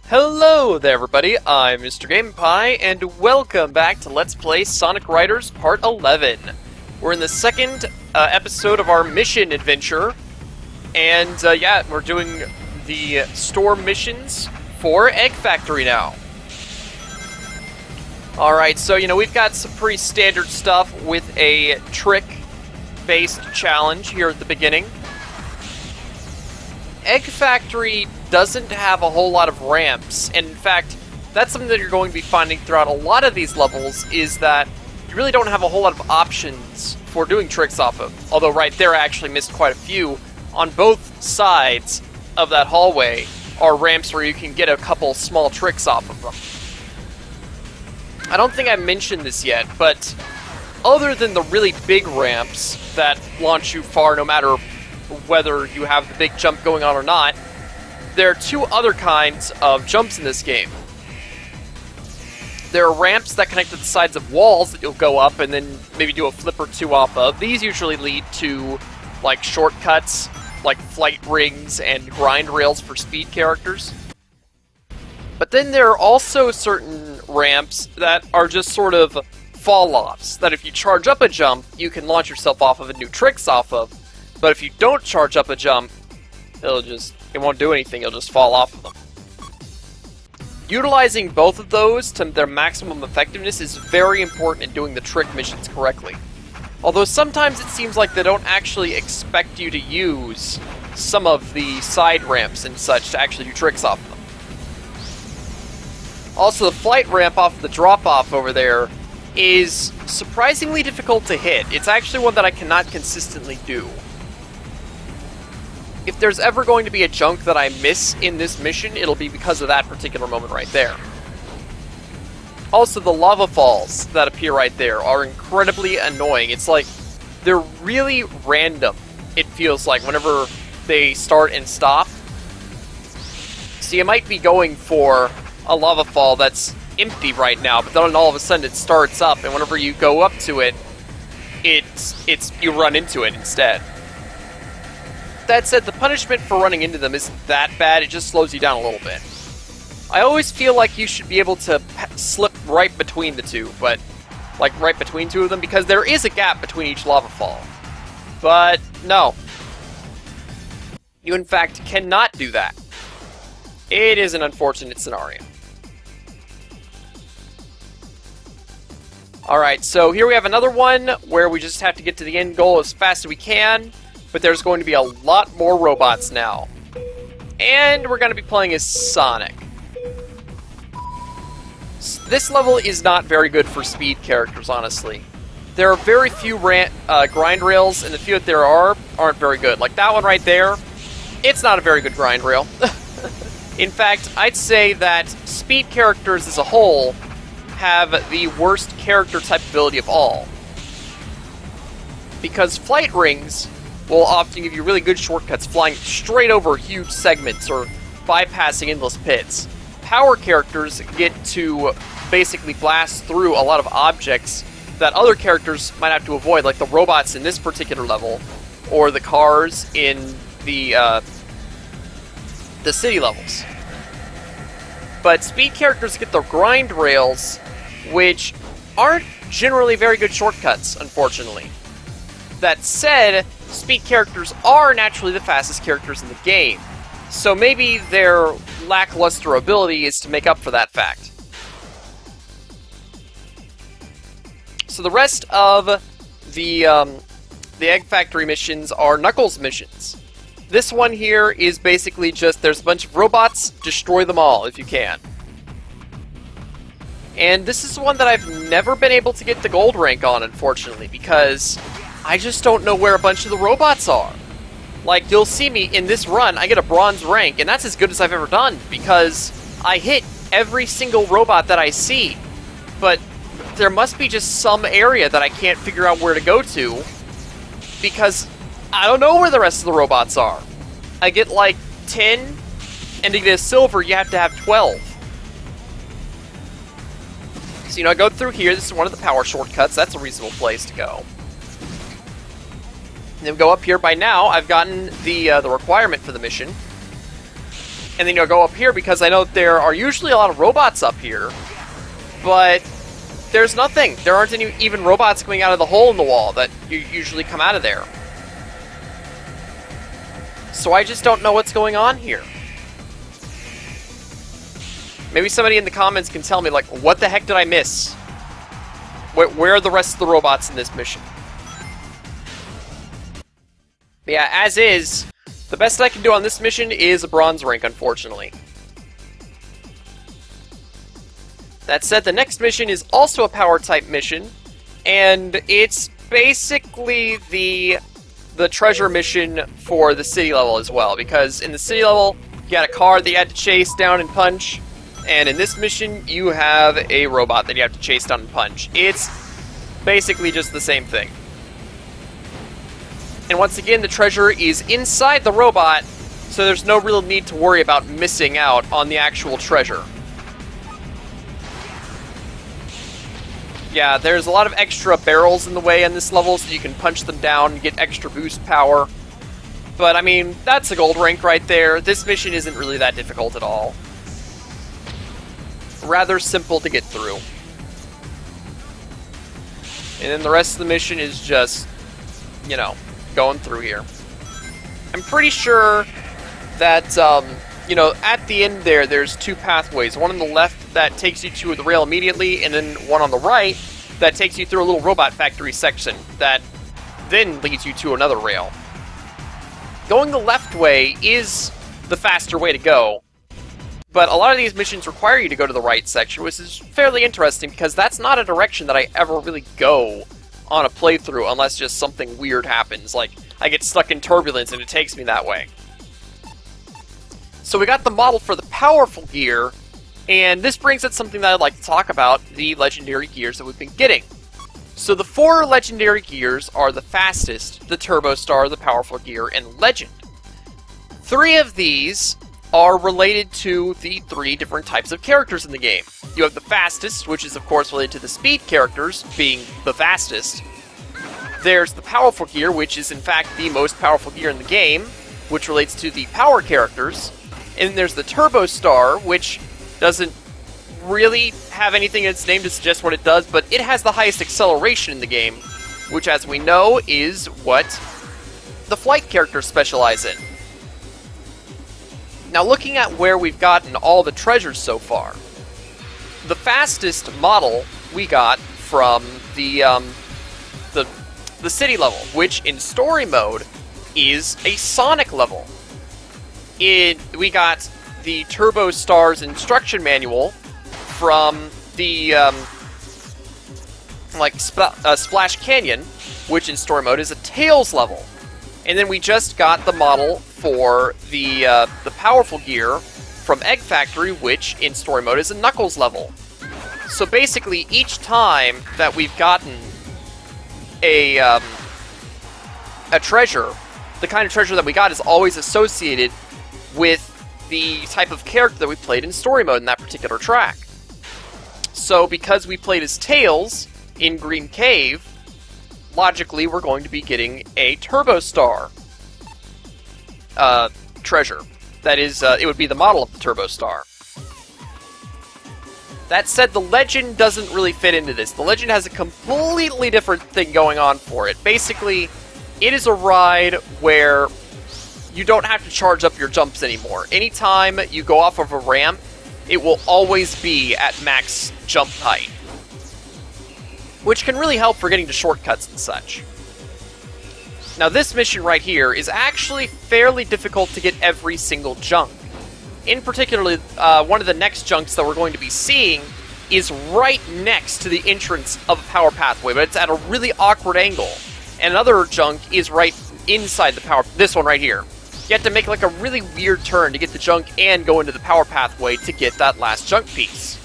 Hello there everybody, I'm Mr. GamePie, and welcome back to Let's Play Sonic Riders Part 11. We're in the second episode of our mission adventure, and yeah, we're doing the store missions for Egg Factory now. Alright, so we've got some pretty standard stuff with a trick-based challenge here at the beginning. Egg Factory doesn't have a whole lot of ramps, and in fact, that's something that you're going to be finding throughout a lot of these levels, is that you really don't have a whole lot of options for doing tricks off of. Although right there I actually missed quite a few. On both sides of that hallway are ramps where you can get a couple small tricks off of them. I don't think I mentioned this yet, but other than the really big ramps that launch you far no matter whether you have the big jump going on or not, there are two other kinds of jumps in this game. There are ramps that connect to the sides of walls that you'll go up and then maybe do a flip or two off of. These usually lead to like shortcuts, like flight rings and grind rails for speed characters. But then there are also certain ramps that are just sort of fall-offs, that if you charge up a jump, you can launch yourself off of and do tricks off of. But if you don't charge up a jump, it won't do anything, you'll just fall off of them. Utilizing both of those to their maximum effectiveness is very important in doing the trick missions correctly. Although sometimes it seems like they don't actually expect you to use some of the side ramps and such to actually do tricks off of them. Also, the flight ramp off the drop-off over there is surprisingly difficult to hit. It's actually one that I cannot consistently do. If there's ever going to be a junk that I miss in this mission, it'll be because of that particular moment right there. Also, the lava falls that appear right there are incredibly annoying. It's like, they're really random, it feels like, whenever they start and stop. So you might be going for a lava fall that's empty right now, but then all of a sudden it starts up, and whenever you go up to it, you run into it instead. That said, the punishment for running into them isn't that bad, it just slows you down a little bit. I always feel like you should be able to slip right between the two, but like right between two of them, because there is a gap between each lava fall. But no. You in fact cannot do that. It is an unfortunate scenario. Alright, so here we have another one where we just have to get to the end goal as fast as we can. But there's going to be a lot more robots now. And we're going to be playing as Sonic. This level is not very good for speed characters, honestly. There are very few grind rails, and the few that there aren't very good. Like that one right there, it's not a very good grind rail. In fact, I'd say that speed characters as a whole have the worst character type ability of all. Because flight rings will often give you really good shortcuts, flying straight over huge segments or bypassing endless pits. Power characters get to basically blast through a lot of objects that other characters might have to avoid, like the robots in this particular level, or the cars in the city levels. But speed characters get the grind rails, which aren't generally very good shortcuts, unfortunately. That said, speed characters are naturally the fastest characters in the game, so maybe their lackluster ability is to make up for that fact. So the rest of the Egg Factory missions are Knuckles missions. This one here is basically just, there's a bunch of robots, destroy them all if you can. And this is one that I've never been able to get the gold rank on, unfortunately, because I just don't know where a bunch of the robots are. Like, you'll see me in this run, I get a bronze rank, and that's as good as I've ever done, because I hit every single robot that I see. But there must be just some area that I can't figure out where to go to, because I don't know where the rest of the robots are. I get like 10, and to get a silver, you have to have 12. So, I go through here, this is one of the power shortcuts, that's a reasonable place to go. And then we go up here. By now, I've gotten the requirement for the mission. and then you'll go up here because I know there are usually a lot of robots up here, but there's nothing. There aren't any even robots coming out of the hole in the wall that you usually come out of there. So I just don't know what's going on here. Maybe somebody in the comments can tell me, like, what the heck did I miss? Where are the rest of the robots in this mission? But yeah, as is, the best I can do on this mission is a bronze rank, unfortunately. That said, the next mission is also a power type mission, and it's basically the treasure mission for the city level as well, because in the city level, you got a car that you had to chase down and punch, and in this mission, you have a robot that you have to chase down and punch. It's basically just the same thing. And once again, the treasure is inside the robot, so there's no real need to worry about missing out on the actual treasure. Yeah, there's a lot of extra barrels in the way in this level, so you can punch them down and get extra boost power. But, I mean, that's a gold rank right there. This mission isn't really that difficult at all. Rather simple to get through. And then the rest of the mission is just, you know, going through here. I'm pretty sure that, you know, at the end there's two pathways. One on the left that takes you to the rail immediately, and then one on the right that takes you through a little robot factory section that then leads you to another rail. Going the left way is the faster way to go, but a lot of these missions require you to go to the right section, which is fairly interesting because that's not a direction that I ever really go on a playthrough unless just something weird happens, like I get stuck in turbulence and it takes me that way. So we got the model for the powerful gear, and this brings up something that I'd like to talk about, the legendary gears that we've been getting. So the 4 legendary gears are the fastest, the Turbo Star, the powerful gear, and Legend. 3 of these are related to the 3 different types of characters in the game. You have the fastest, which is of course related to the speed characters, being the fastest. There's the powerful gear, which is in fact the most powerful gear in the game, which relates to the power characters. And then there's the Turbo Star, which doesn't really have anything in its name to suggest what it does, but it has the highest acceleration in the game, which, as we know, is what the flight characters specialize in. Now, looking at where we've gotten all the treasures so far, the fastest model we got from the city level, which in story mode is a Sonic level. We got the Turbo Star's instruction manual from the Splash Canyon, which in story mode is a Tails level, and then we just got the model for the powerful gear from Egg Factory, which in story mode is a Knuckles level. So basically, each time that we've gotten a treasure, the kind of treasure that we got is always associated with the type of character that we played in story mode in that particular track. So because we played as Tails in Green Cave, logically we're going to be getting a Turbo Star treasure. That is, it would be the model of the Turbo Star. That said, the Legend doesn't really fit into this. The Legend has a completely different thing going on for it. Basically, it is a ride where you don't have to charge up your jumps anymore. Anytime you go off of a ramp, it will always be at max jump height, which can really help for getting to shortcuts and such. Now this mission right here is actually fairly difficult to get every single junk. In particular, one of the next junks that we're going to be seeing is right next to the entrance of a power pathway, but it's at a really awkward angle. And another junk is right inside the power, this one right here. You have to make like a really weird turn to get the junk and go into the power pathway to get that last junk piece.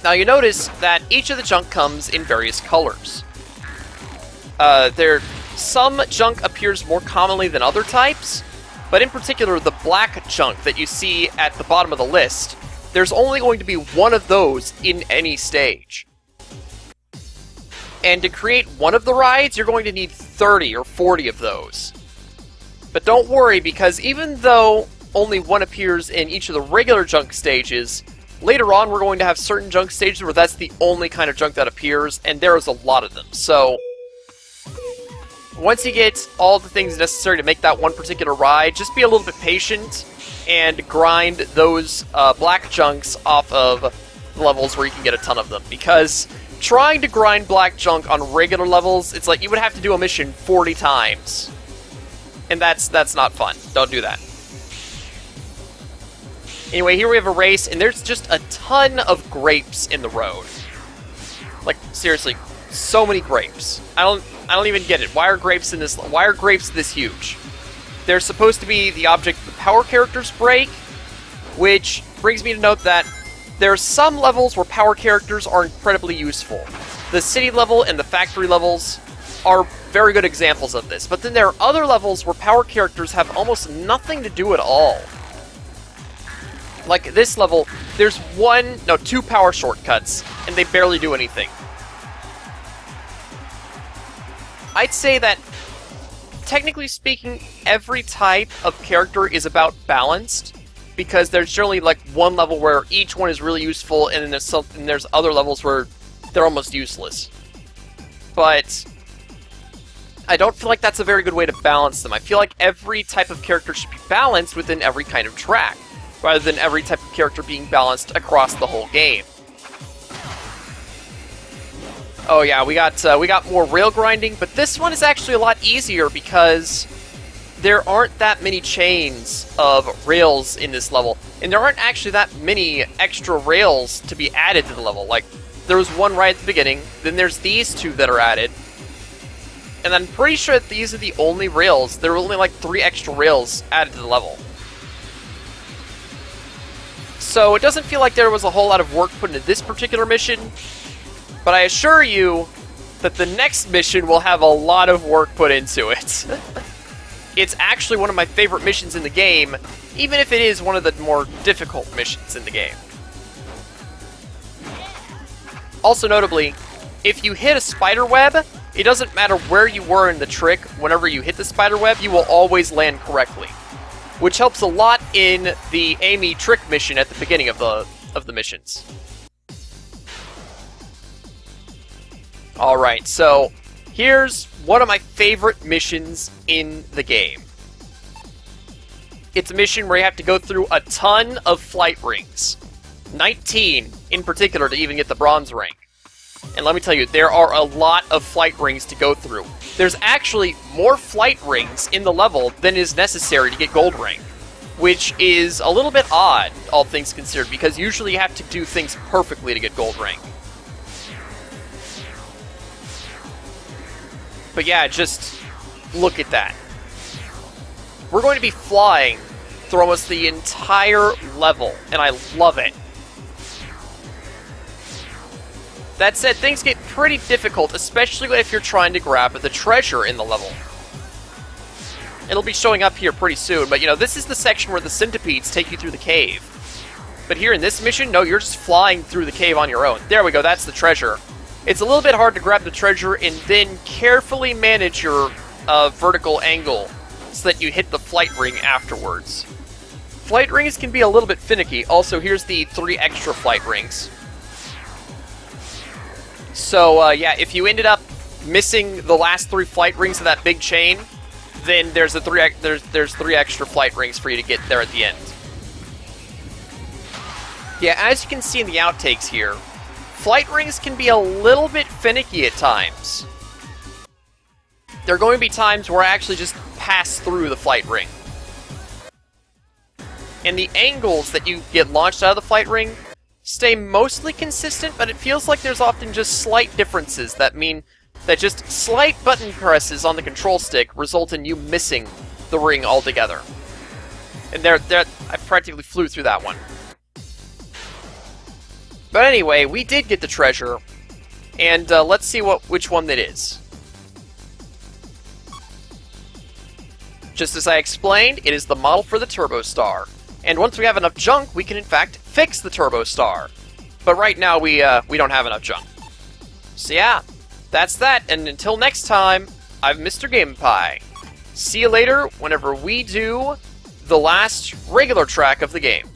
Now you notice that each of the junk comes in various colors. Some junk appears more commonly than other types, but in particular the black junk that you see at the bottom of the list, there's only going to be one of those in any stage. And to create one of the rides, you're going to need 30 or 40 of those. But don't worry, because even though only one appears in each of the regular junk stages, later on we're going to have certain junk stages where that's the only kind of junk that appears, and there is a lot of them. So once you get all the things necessary to make that one particular ride, just be a little bit patient and grind those black junks off of the levels where you can get a ton of them. Because trying to grind black junk on regular levels, it's like you would have to do a mission 40 times. And that's not fun. Don't do that. Anyway, here we have a race, and there's just a ton of grapes in the road. Like, seriously, so many grapes. I don't even get it. Why are grapes this huge? They're supposed to be the object the power characters break, which brings me to note that there are some levels where power characters are incredibly useful. The city level and the factory levels are very good examples of this, but then there are other levels where power characters have almost nothing to do at all. Like this level, there's two power shortcuts, and they barely do anything. I'd say that, technically speaking, every type of character is about balanced, because there's generally like one level where each one is really useful, and then there's other levels where they're almost useless. But I don't feel like that's a very good way to balance them. I feel like every type of character should be balanced within every kind of track, rather than every type of character being balanced across the whole game. Oh yeah, we got more rail grinding, but this one is actually a lot easier because there aren't that many chains of rails in this level, and there aren't actually that many extra rails to be added to the level. Like, there was one right at the beginning, then there's these two that are added, and I'm pretty sure that these are the only rails. There were only like 3 extra rails added to the level. So it doesn't feel like there was a whole lot of work put into this particular mission, but I assure you that the next mission will have a lot of work put into it. It's actually one of my favorite missions in the game, even if it is one of the more difficult missions in the game. Also notably, if you hit a spider web, it doesn't matter where you were in the trick, whenever you hit the spider web, you will always land correctly. Which helps a lot in the Amy trick mission at the beginning of the missions. Alright, so here's one of my favorite missions in the game. It's a mission where you have to go through a ton of flight rings. 19 in particular to even get the bronze rank. And let me tell you, there are a lot of flight rings to go through. There's actually more flight rings in the level than is necessary to get gold rank, which is a little bit odd, all things considered, because usually you have to do things perfectly to get gold rank. But yeah, just look at that. We're going to be flying through almost the entire level, and I love it. That said, things get pretty difficult, especially if you're trying to grab the treasure in the level. It'll be showing up here pretty soon, but you know, this is the section where the centipedes take you through the cave. But here in this mission, no, you're just flying through the cave on your own. There we go, that's the treasure. It's a little bit hard to grab the treasure and then carefully manage your vertical angle so that you hit the flight ring afterwards. Flight rings can be a little bit finicky. Also, here's the 3 extra flight rings. So, yeah, if you ended up missing the last 3 flight rings of that big chain, then there's 3 extra flight rings for you to get there at the end. Yeah, as you can see in the outtakes here, flight rings can be a little bit finicky at times. There are going to be times where I actually just pass through the flight ring. And the angles that you get launched out of the flight ring stay mostly consistent, but it feels like there's often just slight differences that mean that just slight button presses on the control stick result in you missing the ring altogether. And I practically flew through that one. But anyway, we did get the treasure, and let's see which one that is. Just as I explained, it is the model for the Turbo Star. And once we have enough junk, we can in fact fix the Turbo Star. But right now, we don't have enough junk. So yeah, that's that, and until next time, I'm Mr. Game Pie, see you later whenever we do the last regular track of the game.